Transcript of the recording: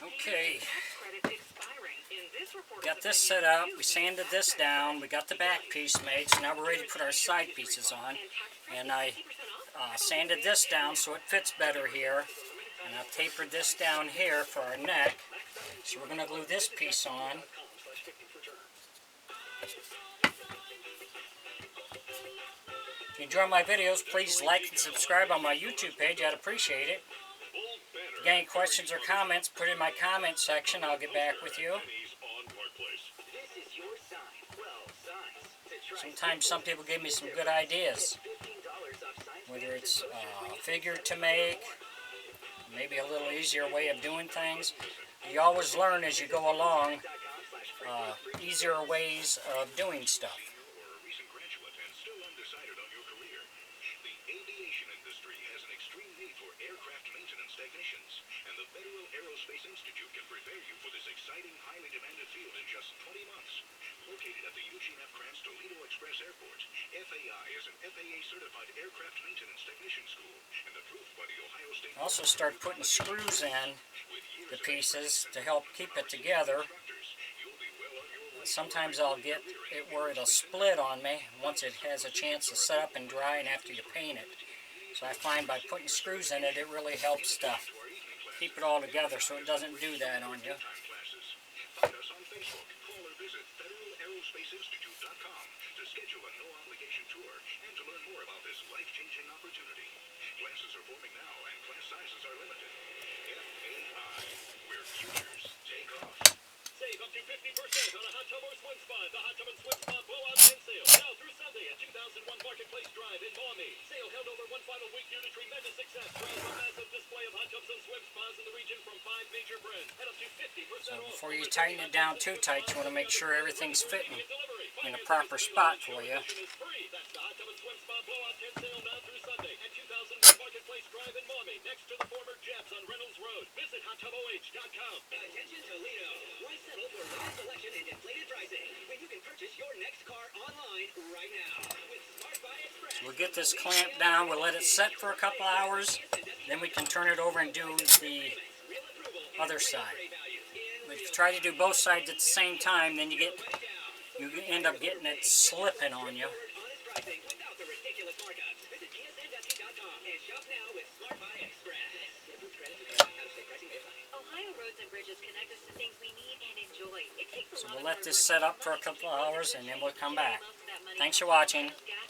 Okay, got this set up, we sanded this down, we got the back piece made, so now we're ready to put our side pieces on. And I sanded this down so it fits better here, and I've tapered this down here for our neck. So we're going to glue this piece on. If you enjoy my videos, please like and subscribe on my YouTube page, I'd appreciate it. If you got any questions or comments, put it in my comment section, I'll get back with you. Sometimes some people give me some good ideas, whether it's a figure to make, maybe a little easier way of doing things. You always learn as you go along easier ways of doing stuff. Technicians, and the Federal Aerospace Institute can prepare you for this exciting, highly demanded field in just 20 months. Located at the Eugene F. Krantz Toledo Express Airport, FAI is an FAA-certified aircraft maintenance technician school and approved by the Ohio State. Also start putting screws in the pieces to help keep it together. Sometimes I'll get it where it'll split on me once it has a chance to set up and dry and after you paint it. So I find by putting screws in it, it really helps to keep it all together so it doesn't do that on you. Find us on Facebook, call or visit FederalAerospaceInstitute.com to schedule a no-obligation tour and to learn more about this life-changing opportunity. Classes are forming now and class sizes are limited. FAI, where futures take off. Save up to 50% on a hot tub or swim spa. The Hot Tub and Swim Spa Blowout Tent Sale, now through Sunday at 2001 Marketplace Drive in Maumee. Sale held over one final week due to tremendous success. Browse a massive display of hot tubs and swim spas in the region from 5 major brands at up to 50% off. Before you tighten it down too tight, you want to make sure everything's fitting in a proper spot for you. That's the Hot Tub and Swim Spa Blowout Tent Sale now through Sunday at 2001 Marketplace Drive in Maumee, next to the former Jeffs on Reynolds Road. Visit HotTubOH.com. Attention Toledo. Why settle for limited selection and inflated pricing when you can purchase your next car online right now with Smart Buy Express? So we'll get this clamp down, we'll let it set for a couple hours, then we can turn it over and do the other side. But if you try to do both sides at the same time, then you end up getting it slipping on you. So we'll let this set up for a couple of hours and then we'll come back. Thanks for watching.